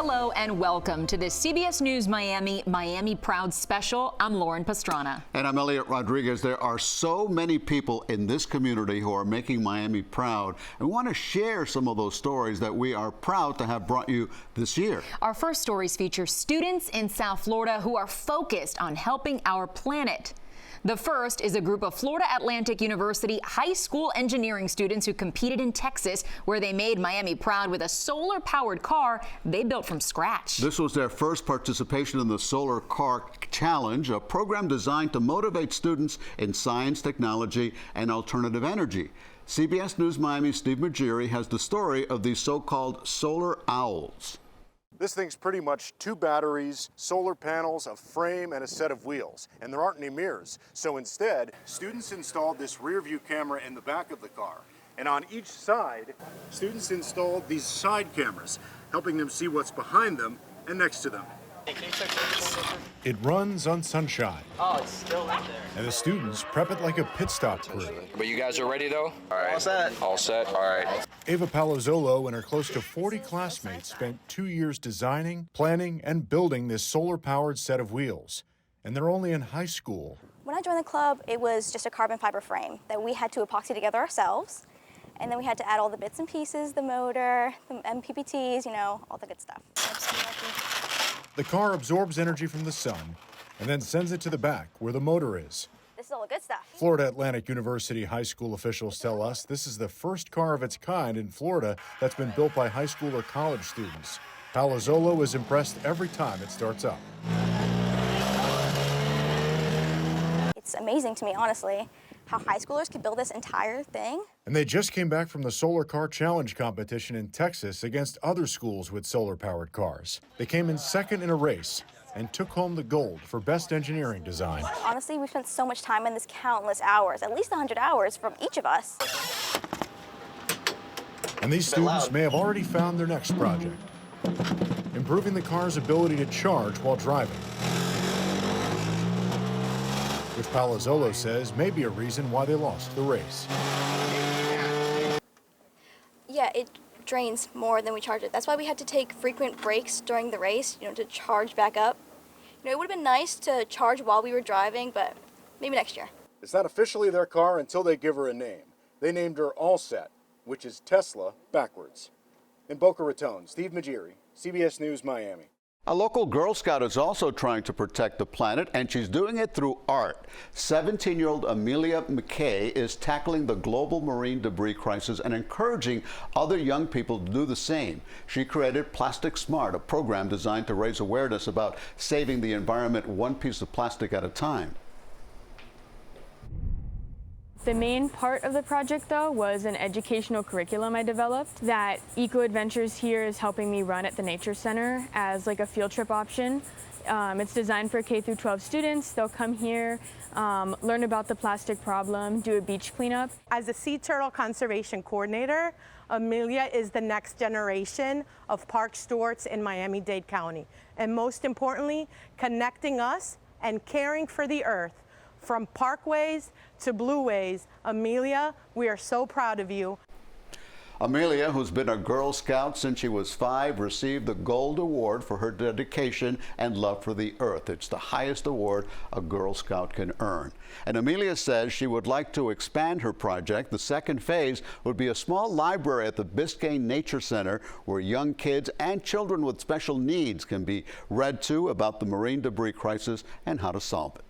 Hello and welcome to the CBS News Miami Miami Proud Special. I'm Lauren Pastrana. And I'm Elliot Rodriguez. There are so many people in this community who are making Miami proud. And we want to share some of those stories that we are proud to have brought you this year. Our first stories feature students in South Florida who are focused on helping our planet. The first is a group of Florida Atlantic University high school engineering students who competed in Texas, where they made Miami proud with a solar-powered car they built from scratch. This was their first participation in the Solar Car Challenge, a program designed to motivate students in science, technology, and alternative energy. CBS News Miami's Steve Majiri has the story of these so-called solar owls. This thing's pretty much two batteries, solar panels, a frame, and a set of wheels. And there aren't any mirrors. So instead, students installed this rear view camera in the back of the car. And on each side, students installed these side cameras, helping them see what's behind them and next to them. It runs on sunshine. Oh, it's still right there. And the students prep it like a pit stop crew. But you guys are ready, though? All right. All set. All set? All right. Ava Palazzolo and her close to 40 classmates spent 2 years designing, planning, and building this solar-powered set of wheels. And they're only in high school. When I joined the club, it was just a carbon fiber frame that we had to epoxy together ourselves. And then we had to add all the bits and pieces, the motor, the MPPTs, you know, all the good stuff. The car absorbs energy from the sun and then sends it to the back where the motor is. This is all the good stuff. Florida Atlantic University high school officials tell us this is the first car of its kind in Florida that's been built by high school or college students. Palazzolo is impressed every time it starts up. It's amazing to me, honestly, how high schoolers could build this entire thing. And they just came back from the Solar Car Challenge competition in Texas against other schools with solar-powered cars. They came in second in a race and took home the gold for Best Engineering Design. Honestly, we spent so much time in this, countless hours, at least 100 hours from each of us. And these students may have already found their next project, improving the car's ability to charge while driving, which Palazzolo says may be a reason why they lost the race. Yeah, it drains more than we charge it. That's why we had to take frequent breaks during the race, you know, to charge back up. You know, it would have been nice to charge while we were driving, but maybe next year. It's not officially their car until they give her a name. They named her All Set, which is Tesla backwards. In Boca Raton, Steve Majiri, CBS News Miami. A local Girl Scout is also trying to protect the planet, and she's doing it through art. 17-year-old Amelia McKay is tackling the global marine debris crisis and encouraging other young people to do the same. She created Plastic Smart, a program designed to raise awareness about saving the environment one piece of plastic at a time. The main part of the project, though, was an educational curriculum I developed that Eco Adventures here is helping me run at the Nature Center as like a field trip option. It's designed for K through 12 students. They'll come here, learn about the plastic problem, do a beach cleanup. As a sea turtle conservation coordinator, Amelia is the next generation of park stewards in Miami-Dade County. And most importantly, connecting us and caring for the earth. From parkways to blueways, Amelia, we are so proud of you. Amelia, who's been a Girl Scout since she was 5, received the Gold Award for her dedication and love for the earth. It's the highest award a Girl Scout can earn. And Amelia says she would like to expand her project. The second phase would be a small library at the Biscayne Nature Center where young kids and children with special needs can be read to about the marine debris crisis and how to solve it.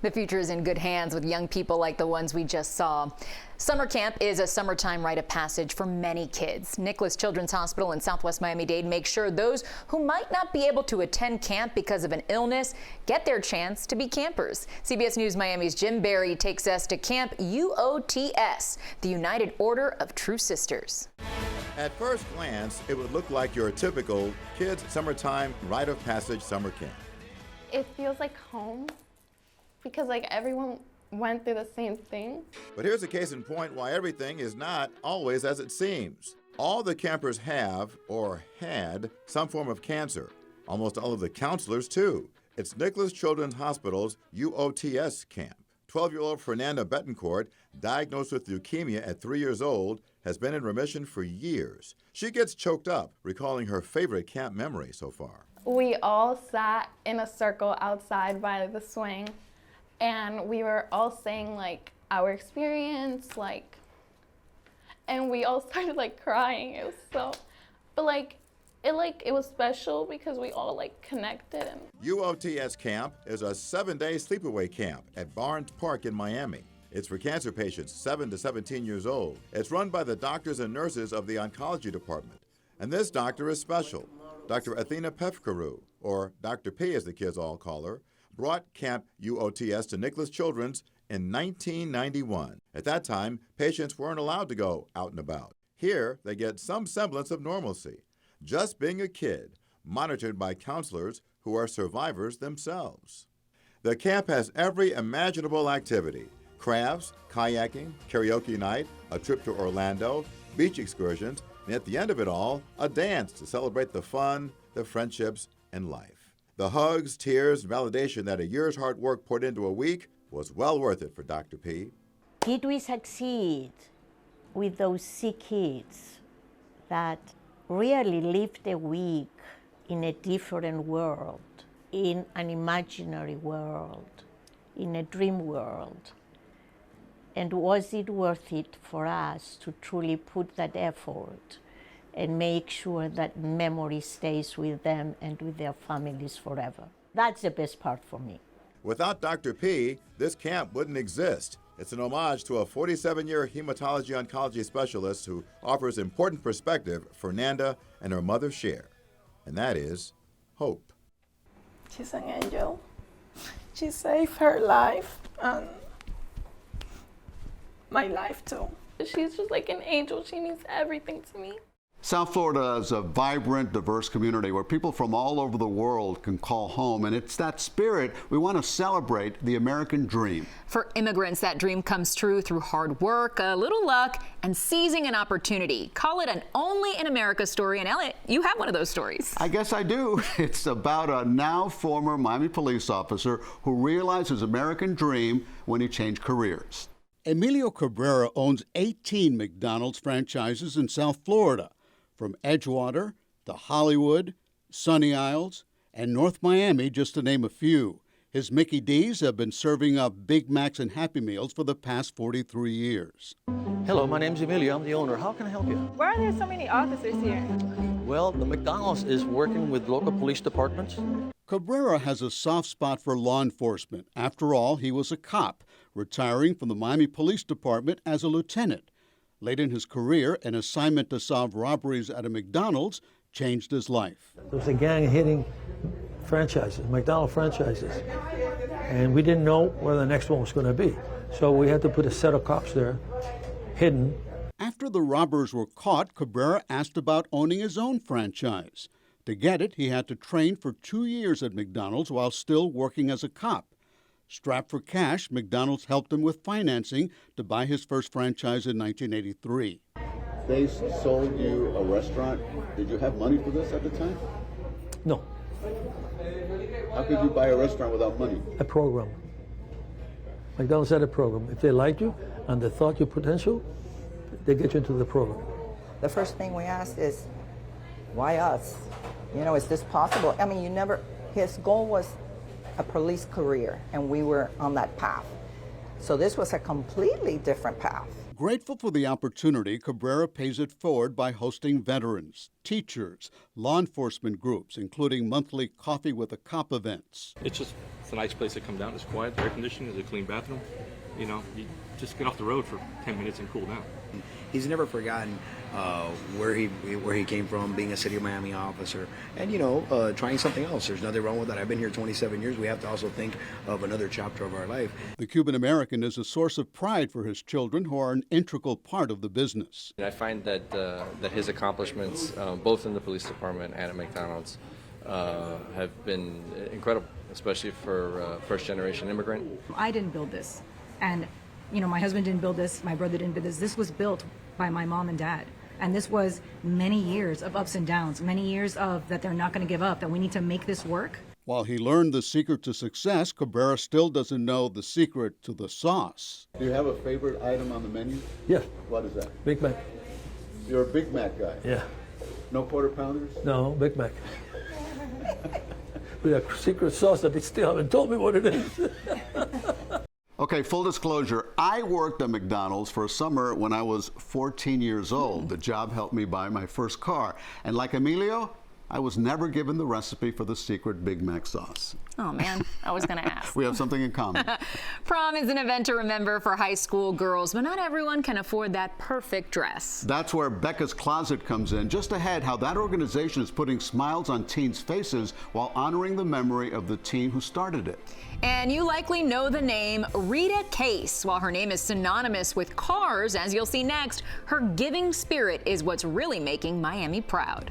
The future is in good hands with young people like the ones we just saw. Summer camp is a summertime rite of passage for many kids. Nicholas Children's Hospital in Southwest Miami-Dade makes sure those who might not be able to attend camp because of an illness get their chance to be campers. CBS News Miami's Jim Barry takes us to Camp UOTS, the United Order of True Sisters. At first glance, it would look like your typical kids' summertime rite of passage summer camp. It feels like home because like everyone went through the same thing. But here's a case in point why everything is not always as it seems. All the campers have, or had, some form of cancer. Almost all of the counselors, too. It's Nicholas Children's Hospital's UOTS camp. 12-year-old Fernanda Betancourt, diagnosed with leukemia at 3 years old, has been in remission for years. She gets choked up, recalling her favorite camp memory so far. We all sat in a circle outside by the swing, and we were all saying like our experience, and we all started like crying. It was so, but it was special because we all connected. And UOTS Camp is a 7-day sleepaway camp at Barnes Park in Miami. It's for cancer patients 7 to 17 years old. It's run by the doctors and nurses of the oncology department. And this doctor is special. Dr. Athena Pefkaru, or Dr. P as the kids all call her, brought Camp UOTS to Nicholas Children's in 1991. At that time, patients weren't allowed to go out and about. Here, they get some semblance of normalcy, just being a kid, monitored by counselors who are survivors themselves. The camp has every imaginable activity: crafts, kayaking, karaoke night, a trip to Orlando, beach excursions, and at the end of it all, a dance to celebrate the fun, the friendships, and life. The hugs, tears, and validation that a year's hard work poured into a week was well worth it for Dr. P. Did we succeed with those sick kids that really lived a week in a different world, in an imaginary world, in a dream world? And was it worth it for us to truly put that effort and make sure that memory stays with them and with their families forever? That's the best part for me. Without Dr. P, this camp wouldn't exist. It's an homage to a 47-year hematology-oncology specialist who offers important perspective Fernanda and her mother share, and that is hope. She's an angel. She saved her life and my life too. she's just like an angel. She means everything to me. South Florida is a vibrant, diverse community where people from all over the world can call home, and it's that spirit we want to celebrate, the American dream. For immigrants, that dream comes true through hard work, a little luck, and seizing an opportunity. Call it an only in America story, and Elliot, you have one of those stories. I guess I do. It's about a now former Miami police officer who realized his American dream when he changed careers. Emilio Cabrera owns 18 McDonald's franchises in South Florida, from Edgewater to Hollywood, Sunny Isles, and North Miami, just to name a few. His Mickey D's have been serving up Big Macs and Happy Meals for the past 43 years. Hello, my name's Emilio. I'm the owner. How can I help you? Why are there so many officers here? Well, the McDonald's is working with local police departments. Cabrera has a soft spot for law enforcement. After all, he was a cop, retiring from the Miami Police Department as a lieutenant. Late in his career, an assignment to solve robberies at a McDonald's changed his life. There was a gang hitting franchises, McDonald's franchises, and we didn't know where the next one was going to be. So we had to put a set of cops there, hidden. After the robbers were caught, Cabrera asked about owning his own franchise. To get it, he had to train for 2 years at McDonald's while still working as a cop. Strapped for cash, McDonald's helped him with financing to buy his first franchise in 1983. They sold you a restaurant. Did you have money for this at the time? No. How could you buy a restaurant without money? A program. McDonald's had a program. If they liked you and they thought your potential, they get you into the program. The first thing we asked is, why us? You know, is this possible? I mean, his goal was a police career, and we were on that path. So this was a completely different path. Grateful for the opportunity, Cabrera pays it forward by hosting veterans, teachers, law enforcement groups, including monthly Coffee with a Cop events. It's a nice place to come down. It's quiet, air conditioning, there's a clean bathroom. You know, you just get off the road for 10 minutes and cool down. He's never forgotten where he came from, being a City of Miami officer, and trying something else. There's nothing wrong with that. I've been here 27 years. We have to also think of another chapter of our life. The Cuban American is a source of pride for his children, who are an integral part of the business. I find that his accomplishments, both in the police department and at McDonald's, have been incredible, especially for first-generation immigrant. I didn't build this, and my husband didn't build this, my brother didn't build this. This was built by my mom and dad. And this was many years of ups and downs, many years of that they're not going to give up, that we need to make this work. While he learned the secret to success, Cabrera still doesn't know the secret to the sauce. Do you have a favorite item on the menu? Yeah. What is that? Big Mac. You're a Big Mac guy? Yeah. No Quarter Pounders? No, Big Mac. With a secret sauce that they still haven't told me what it is. Okay, full disclosure, I worked at McDonald's for a summer when I was 14 years old. The job helped me buy my first car. And like Emilio, I was never given the recipe for the secret Big Mac sauce. Oh man, I was gonna ask. We have something in common. Prom is an event to remember for high school girls, but not everyone can afford that perfect dress. That's where Becca's Closet comes in. Just ahead, how that organization is putting smiles on teens' faces while honoring the memory of the teen who started it. And you likely know the name Rita Case. While her name is synonymous with cars, as you'll see next, her giving spirit is what's really making Miami proud.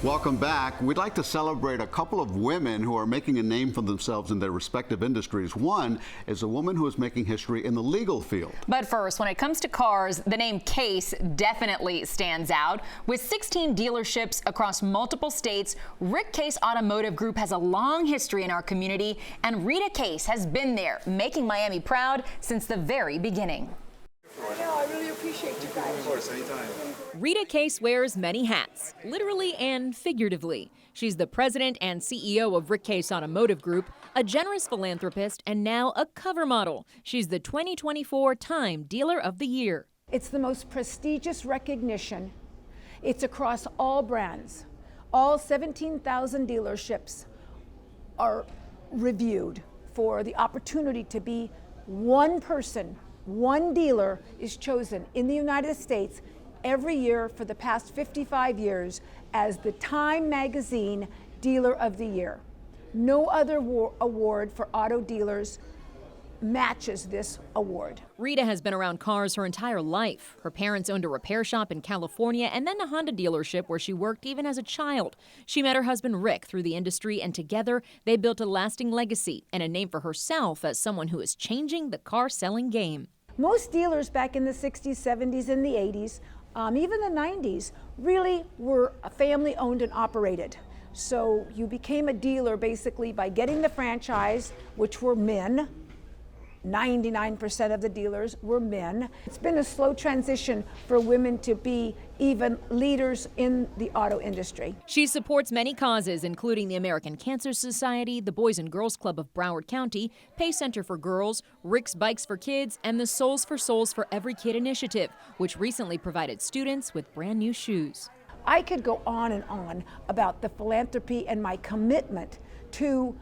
Welcome back. We'd like to celebrate a couple of women who are making a name for themselves in their respective industries. One is a woman who is making history in the legal field. But first, when it comes to cars, the name Case definitely stands out. With 16 dealerships across multiple states, Rick Case Automotive Group has a long history in our community, and Rita Case has been there, making Miami proud since the very beginning. I know, I really appreciate you guys. Of course, anytime. Rita Case wears many hats, literally and figuratively. She's the president and CEO of Rick Case Automotive Group, a generous philanthropist, and now a cover model. She's the 2024 Time Dealer of the Year. It's the most prestigious recognition. It's across all brands. All 17,000 dealerships are reviewed for the opportunity to be one person. One dealer is chosen in the United States every year for the past 55 years as the Time Magazine Dealer of the Year. No other award for auto dealers matches this award. Rita has been around cars her entire life. Her parents owned a repair shop in California and then a Honda dealership where she worked even as a child. She met her husband Rick through the industry, and together they built a lasting legacy and a name for herself as someone who is changing the car selling game. Most dealers back in the 60s, 70s, and the 80s, even the 90s, really were family owned and operated. So you became a dealer basically by getting the franchise, which were men. 99% of the dealers were men. It's been a slow transition for women to be even leaders in the auto industry. She supports many causes, including the American Cancer Society, the Boys and Girls Club of Broward County, Pay Center for Girls, Rick's Bikes for Kids, and the Souls for Every Kid initiative, which recently provided students with brand new shoes. I could go on and on about the philanthropy and my commitment to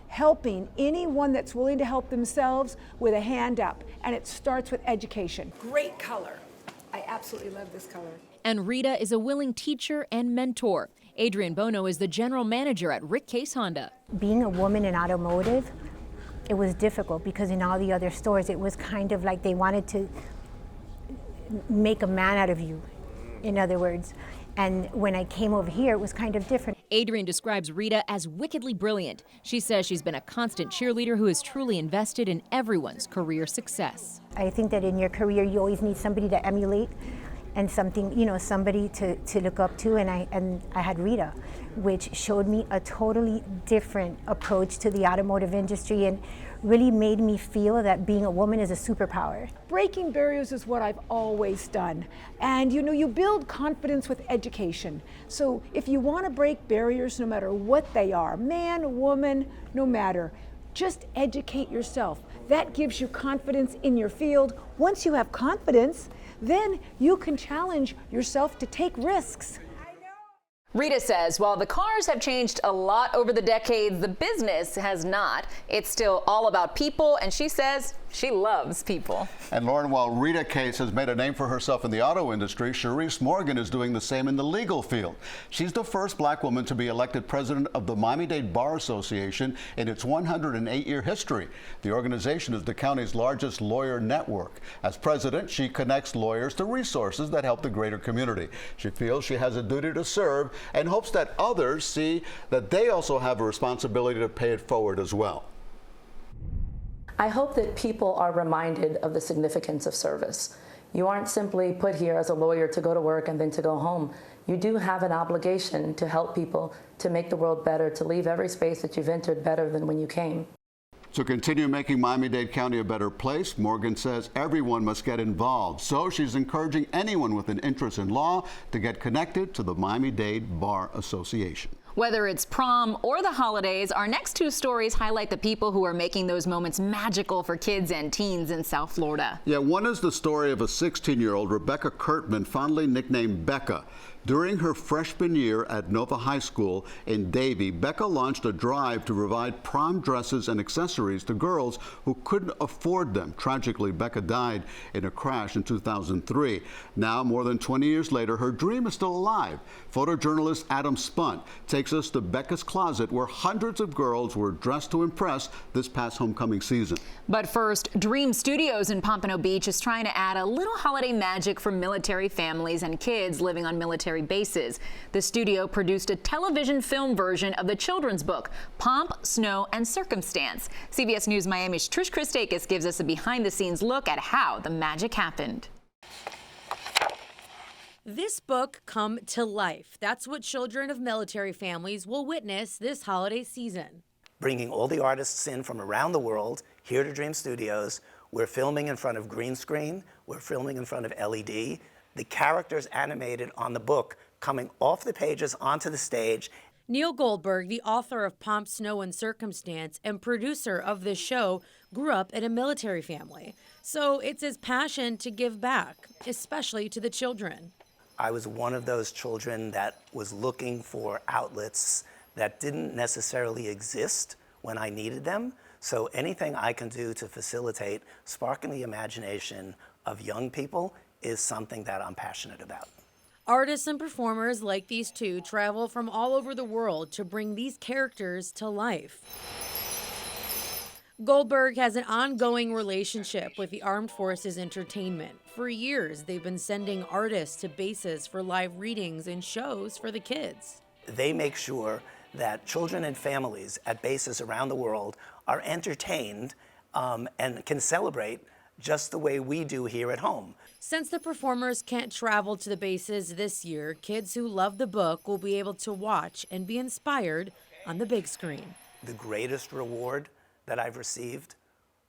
helping anyone that's willing to help themselves with a hand up. And it starts with education. Great color. I absolutely love this color. And Rita is a willing teacher and mentor. Adrian Bono is the general manager at Rick Case Honda. Being a woman in automotive, it was difficult because in all the other stores, it was kind of like they wanted to make a man out of you, in other words. And when I came over here, it was kind of different. Adrian describes Rita as wickedly brilliant. She says she's been a constant cheerleader who is truly invested in everyone's career success. I think that in your career, you always need somebody to emulate and something, somebody to look up to. And I had Rita, which showed me a totally different approach to the automotive industry and really made me feel that being a woman is a superpower. Breaking barriers is what I've always done. And you build confidence with education. So if you want to break barriers, no matter what they are, man, woman, no matter, just educate yourself. That gives you confidence in your field. Once you have confidence, then you can challenge yourself to take risks. Rita says while the cars have changed a lot over the decades, the business has not. It's still all about people, and she says she loves people. And Lauren, while Rita Case has made a name for herself in the auto industry, Sharice Morgan is doing the same in the legal field. She's the first black woman to be elected president of the Miami-Dade Bar Association in its 108-year history. The organization is the county's largest lawyer network. As president, she connects lawyers to resources that help the greater community. She feels she has a duty to serve and hopes that others see that they also have a responsibility to pay it forward as well. I hope that people are reminded of the significance of service. You aren't simply put here as a lawyer to go to work and then to go home. you do have an obligation to help people, to make the world better, to leave every space that you've entered better than when you came. To continue making Miami-Dade County a better place, Morgan says everyone must get involved. So she's encouraging anyone with an interest in law to get connected to the Miami-Dade Bar Association. Whether it's prom or the holidays, our next two stories highlight the people who are making those moments magical for kids and teens in South Florida. Yeah, one is the story of a 16-year-old, Rebecca Kurtman, fondly nicknamed Becca. During her freshman year at Nova High School in Davie, Becca launched a drive to provide prom dresses and accessories to girls who couldn't afford them. Tragically, Becca died in a crash in 2003. Now, more than 20 years later, her dream is still alive. Photojournalist Adam Spunt takes us to Becca's closet, where hundreds of girls were dressed to impress this past homecoming season. But first, Dream Studios in Pompano Beach is trying to add a little holiday magic for military families and kids living on military bases. The studio produced a television film version of the children's book, Pomp, Snow, and Circumstance. CBS News Miami's Trish Christakis gives us a behind-the-scenes look at how the magic happened. This book come to life. That's what children of military families will witness this holiday season. Bringing all the artists in from around the world here to Dream Studios. We're filming in front of green screen. We're filming in front of LED. The characters animated on the book coming off the pages onto the stage. Neil Goldberg, the author of Pomp, Snow, and Circumstance and producer of this show, grew up in a military family. So it's his passion to give back, especially to the children. I was one of those children that was looking for outlets that didn't necessarily exist when I needed them. So anything I can do to facilitate sparking the imagination of young people is something that I'm passionate about. Artists and performers like these two travel from all over the world to bring these characters to life. Goldberg has an ongoing relationship with the Armed Forces Entertainment. For years, they've been sending artists to bases for live readings and shows for the kids. They make sure that children and families at bases around the world are entertained and can celebrate just the way we do here at home. Since the performers can't travel to the bases this year, kids who love the book will be able to watch and be inspired on the big screen. The greatest reward that I've received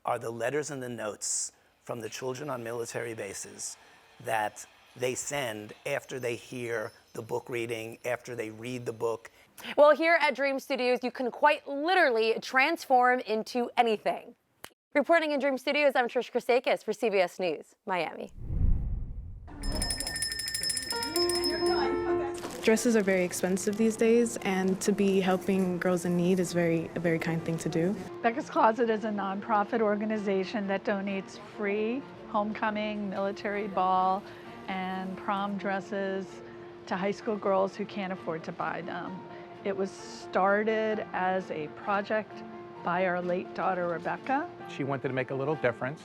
are the letters and the notes from the children on military bases that they send after they hear the book reading, after they read the book. Well, here at Dream Studios, you can quite literally transform into anything. Reporting in Dream Studios, I'm Trish Christakis for CBS News, Miami. Dresses are very expensive these days, and to be helping girls in need is a very kind thing to do. Becca's Closet is a nonprofit organization that donates free homecoming, military ball, and prom dresses to high school girls who can't afford to buy them. It was started as a project by our late daughter, Rebecca. She wanted to make a little difference,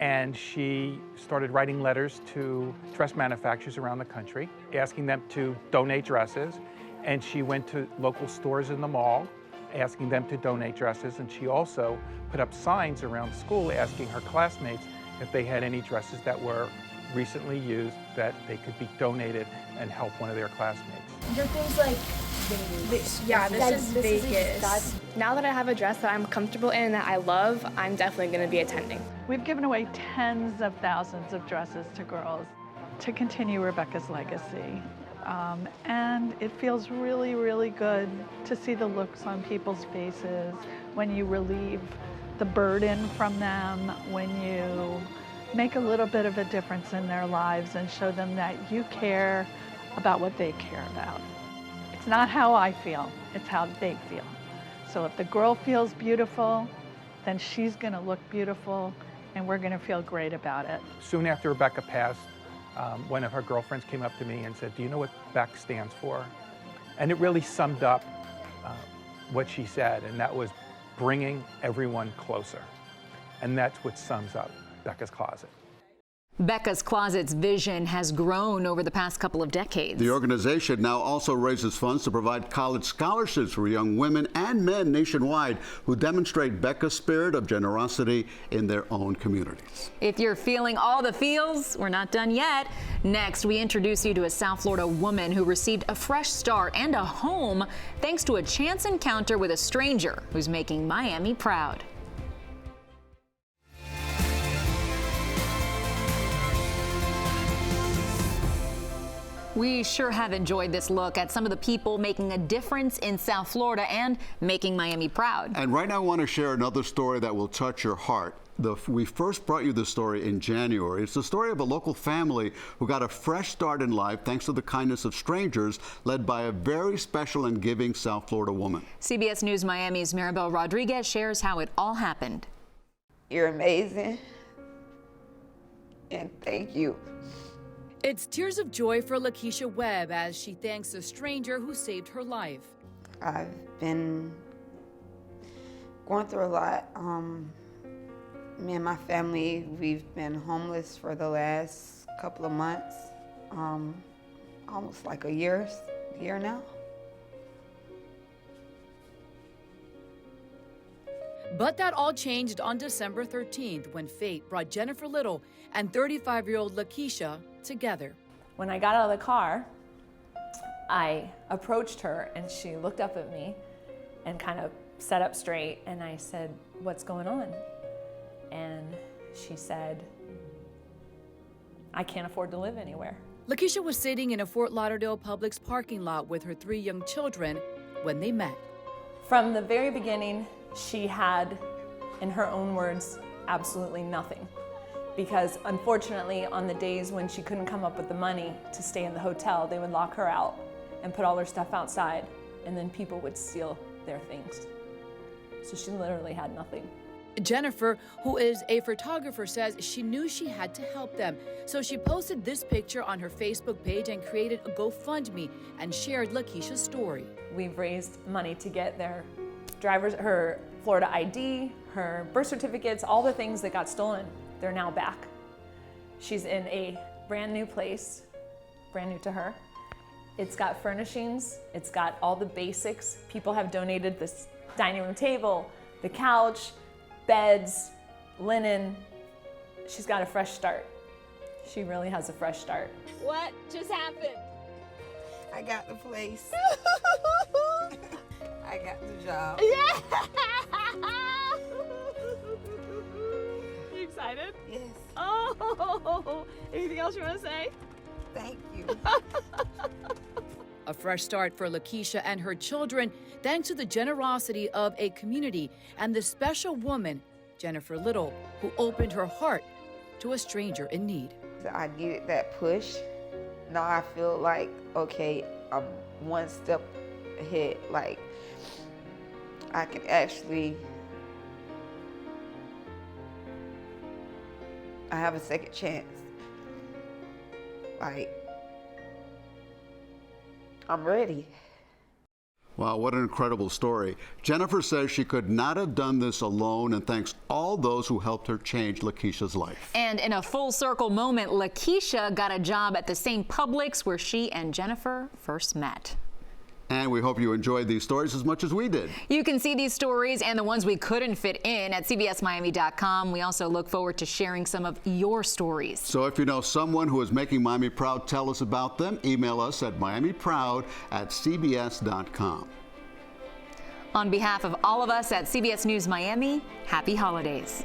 and she started writing letters to dress manufacturers around the country, asking them to donate dresses. And she went to local stores in the mall, asking them to donate dresses. And she also put up signs around school asking her classmates if they had any dresses that were recently used that they could be donated and help one of their classmates. There are things like This is Vegas. Now that I have a dress that I'm comfortable in and that I love, I'm definitely going to be attending. We've given away tens of thousands of dresses to girls to continue Rebecca's legacy. And it feels really, really good to see the looks on people's faces when you relieve the burden from them, when you make a little bit of a difference in their lives and show them that you care about what they care about. It's not how I feel, it's how they feel. So if the girl feels beautiful, then she's gonna look beautiful and we're gonna feel great about it. Soon after Rebecca passed, one of her girlfriends came up to me and said, "Do you know what BEC stands for?" And it really summed up what she said, and that was bringing everyone closer. And that's what sums up Becca's Closet. Becca's Closet's vision has grown over the past couple of decades. The organization now also raises funds to provide college scholarships for young women and men nationwide who demonstrate Becca's spirit of generosity in their own communities. If you're feeling all the feels, we're not done yet. Next, we introduce you to a South Florida woman who received a fresh start and a home thanks to a chance encounter with a stranger who's making Miami proud. We sure have enjoyed this look at some of the people making a difference in South Florida and making Miami proud. And right now I want to share another story that will touch your heart. We first brought you this story in January. It's the story of a local family who got a fresh start in life thanks to the kindness of strangers, led by a very special and giving South Florida woman. CBS News Miami's Maribel Rodriguez shares how it all happened. You're amazing, and thank you. It's tears of joy for Lakeisha Webb as she thanks the stranger who saved her life. I've been going through a lot. Me and my family, we've been homeless for the last couple of months, almost like a year now. But that all changed on December 13th when fate brought Jennifer Little and 35-year-old Lakeisha together. When I got out of the car, I approached her and she looked up at me and kind of sat up straight, and I said, "What's going on?" And she said, "I can't afford to live anywhere." Lakeisha was sitting in a Fort Lauderdale Publix parking lot with her 3 young children when they met. From the very beginning, she had, in her own words, absolutely nothing. Because unfortunately, on the days when she couldn't come up with the money to stay in the hotel, they would lock her out and put all her stuff outside, and then people would steal their things. So she literally had nothing. Jennifer, who is a photographer, says she knew she had to help them. So she posted this picture on her Facebook page and created a GoFundMe and shared Lakeisha's story. We've raised money to get their her Florida ID, her birth certificates, all the things that got stolen. They're now back. She's in a brand new place, brand new to her. It's got furnishings, it's got all the basics. People have donated this dining room table, the couch, beds, linen. She's got a fresh start. She really has a fresh start. What just happened? I got the place. I got the job. Yeah! You excited? Yes. Oh, anything else you want to say? Thank you. A fresh start for Lakeisha and her children, thanks to the generosity of a community and the special woman, Jennifer Little, who opened her heart to a stranger in need. I needed that push. Now I feel like, okay, I'm one step ahead. Like, I can actually, I have a second chance. Like, I'm ready. Wow, what an incredible story. Jennifer says she could not have done this alone and thanks all those who helped her change Lakeisha's life. And in a full circle moment, Lakeisha got a job at the same Publix where she and Jennifer first met. And we hope you enjoyed these stories as much as we did. You can see these stories and the ones we couldn't fit in at cbsmiami.com. We also look forward to sharing some of your stories. So if you know someone who is making Miami proud, tell us about them. Email us at miamiproud@cbs.com. On behalf of all of us at CBS News Miami, happy holidays.